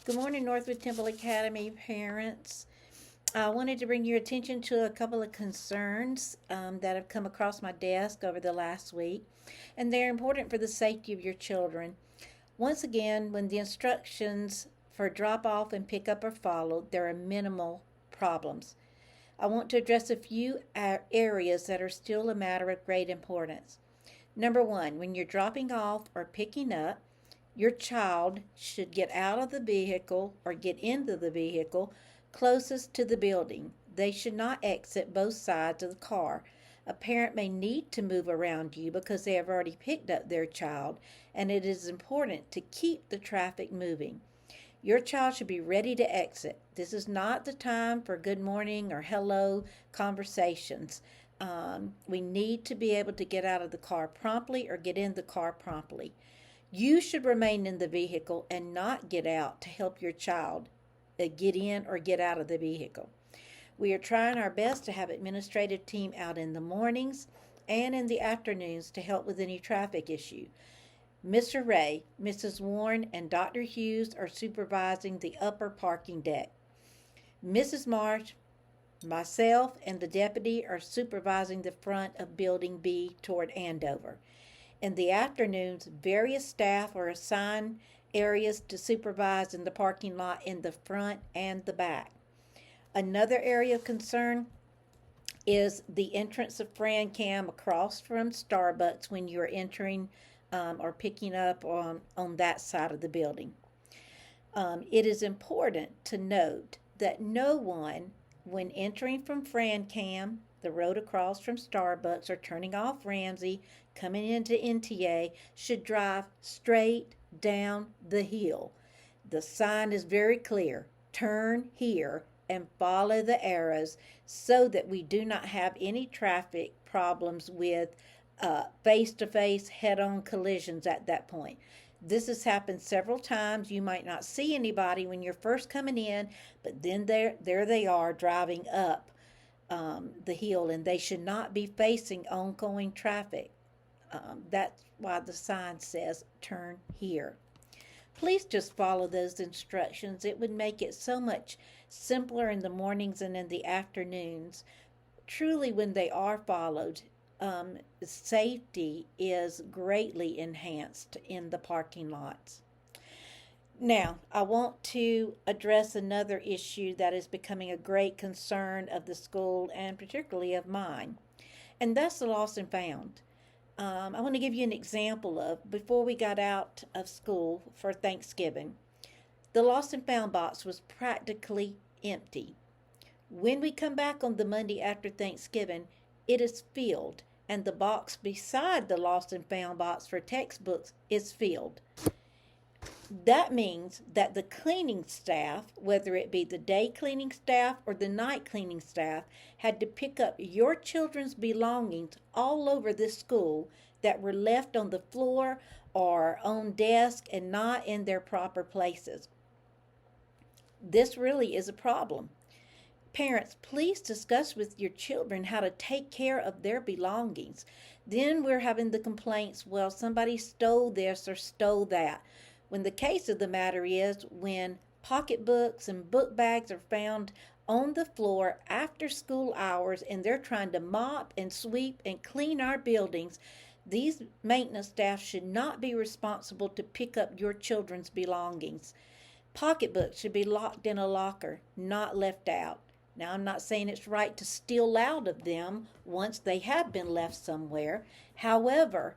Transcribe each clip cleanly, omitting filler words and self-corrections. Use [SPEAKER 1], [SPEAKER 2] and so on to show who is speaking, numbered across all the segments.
[SPEAKER 1] Good morning, Northwood Temple Academy parents. I wanted to bring your attention to a couple of concerns that have come across my desk over the last week, and they're important for the safety of your children. Once again, when the instructions for drop off and pickup are followed, there are minimal problems. I want to address a few areas that are still a matter of great importance. Number one, when you're dropping off or picking up, your child should get out of the vehicle or get into the vehicle closest to the building. They should not exit both sides of the car. A parent may need to move around you because they have already picked up their child, and it is important to keep the traffic moving. Your child should be ready to exit. This is not the time for good morning or hello conversations. We need to be able to get out of the car promptly or get in the car promptly. You should remain in the vehicle and not get out to help your child get in or get out of the vehicle. We are trying our best to have administrative team out in the mornings and in the afternoons to help with any traffic issue. Mr. Ray, Mrs. Warren, and Dr. Hughes are supervising the upper parking deck. Mrs. Marsh, myself, and the deputy are supervising the front of Building B toward Andover. In the afternoons, various staff are assigned areas to supervise in the parking lot in the front and the back. Another area of concern is the entrance of Fran Cam across from Starbucks when you're entering or picking up on that side of the building. It is important to note that no one, when entering from Fran Cam, the road across from Starbucks, or turning off Ramsey, coming into NTA, should drive straight down the hill. The sign is very clear. Turn here and follow the arrows so that we do not have any traffic problems with face-to-face head-on collisions at that point. This has happened several times. You might not see anybody when you're first coming in, but then there they are driving up the hill, and they should not be facing ongoing traffic. That's why the sign says turn here. Please just follow those instructions. It would make it so much simpler in the mornings and in the afternoons. Truly, when they are followed, safety is greatly enhanced in the parking lots. Now, I want to address another issue that is becoming a great concern of the school and particularly of mine, and that's the lost and found. I want to give you an example of before we got out of school for Thanksgiving. The lost and found box was practically empty. When we come back on the Monday after Thanksgiving, it is filled, and the box beside the lost and found box for textbooks is filled. That means that the cleaning staff, whether it be the day cleaning staff or the night cleaning staff, had to pick up your children's belongings all over this school that were left on the floor or on desk and not in their proper places. This really is a problem. Parents, please discuss with your children how to take care of their belongings. Then we're having the complaints, well, somebody stole this or stole that. When the case of the matter is when pocketbooks and book bags are found on the floor after school hours and they're trying to mop and sweep and clean our buildings, these maintenance staff should not be responsible to pick up your children's belongings. Pocketbooks should be locked in a locker, not left out. Now, I'm not saying it's right to steal out of them once they have been left somewhere. However,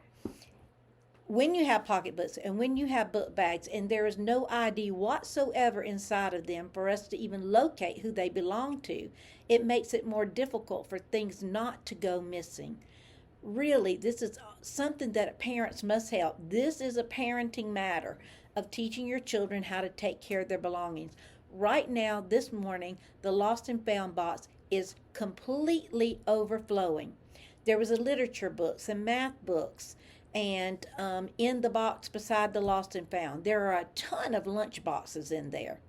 [SPEAKER 1] when you have pocketbooks and when you have book bags and there is no ID whatsoever inside of them for us to even locate who they belong to, it makes it more difficult for things not to go missing. Really, this is something that parents must help. This is a parenting matter of teaching your children how to take care of their belongings. Right now, this morning, the lost and found box is completely overflowing. There was a literature books and math books and in the box beside the lost and found. There are a ton of lunch boxes in there.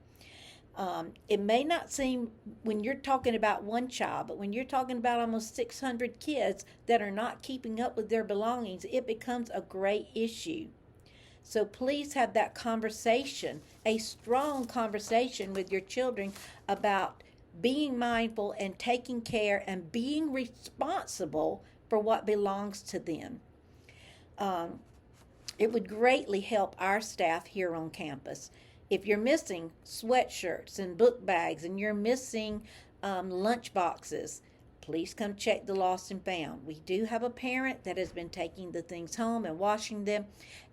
[SPEAKER 1] It may not seem when you're talking about one child, but when you're talking about almost 600 kids that are not keeping up with their belongings, it becomes a great issue. So please have that conversation, a strong conversation with your children about being mindful and taking care and being responsible for what belongs to them. Um, it would greatly help our staff here on campus. If you're missing sweatshirts and book bags and you're missing lunch boxes, please come check the lost and found. We do have a parent that has been taking the things home and washing them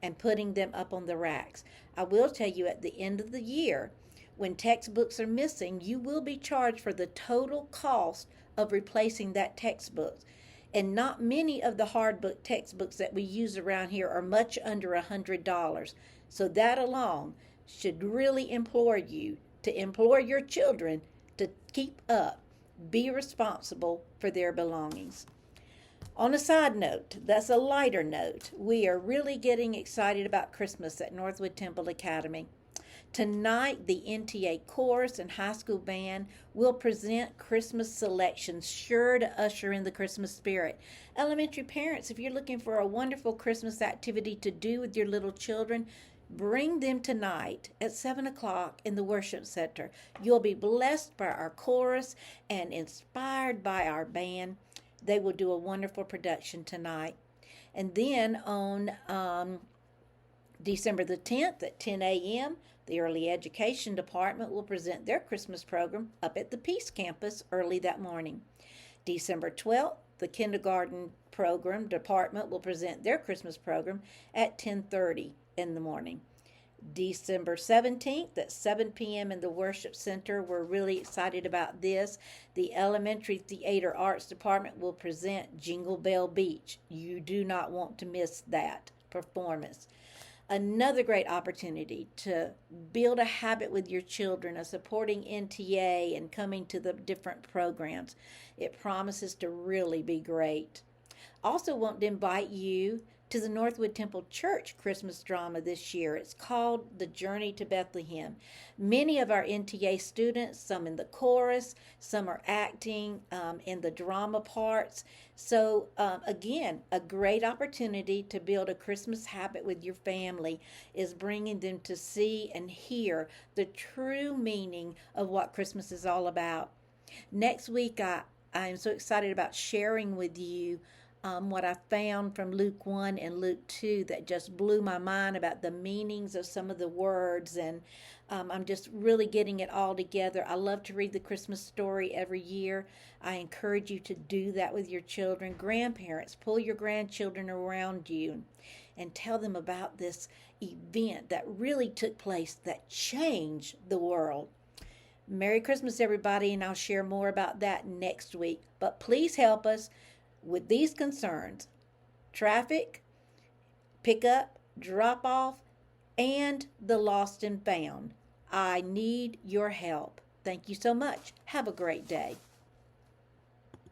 [SPEAKER 1] and putting them up on the racks. I will tell you, at the end of the year, when textbooks are missing, you will be charged for the total cost of replacing that textbook. And not many of the hardbook textbooks that we use around here are much under $100. So that alone should really implore you to implore your children to keep up, be responsible for their belongings. On a side note, that's a lighter note, we are really getting excited about Christmas at Northwood Temple Academy. Tonight, the NTA chorus and high school band will present Christmas selections sure to usher in the Christmas spirit. Elementary parents, if you're looking for a wonderful Christmas activity to do with your little children, bring them tonight at 7 o'clock in the worship center. You'll be blessed by our chorus and inspired by our band. They will do a wonderful production tonight. And then on December the 10th at 10 a.m., the Early Education Department will present their Christmas program up at the Peace Campus early that morning. December 12th, the Kindergarten Program Department will present their Christmas program at 10:30 in the morning. December 17th at 7 p.m. in the Worship Center. We're really excited about this. The Elementary Theater Arts Department will present Jingle Bell Beach. You do not want to miss that performance. Another great opportunity to build a habit with your children of supporting NTA and coming to the different programs. It promises to really be great. Also want to invite you to the Northwood Temple Church Christmas drama this year. It's called The Journey to Bethlehem. Many of our NTA students, some in the chorus, some are acting in the drama parts. So again, a great opportunity to build a Christmas habit with your family is bringing them to see and hear the true meaning of what Christmas is all about. Next week, I am so excited about sharing with you what I found from Luke 1 and Luke 2 that just blew my mind about the meanings of some of the words, and I'm just really getting it all together. I love to read the Christmas story every year. I encourage you to do that with your children. Grandparents, pull your grandchildren around you and tell them about this event that really took place that changed the world. Merry Christmas, everybody, and I'll share more about that next week. But please help us with these concerns: traffic, pickup, drop off, and the lost and found. I need your help. Thank you so much. Have a great day.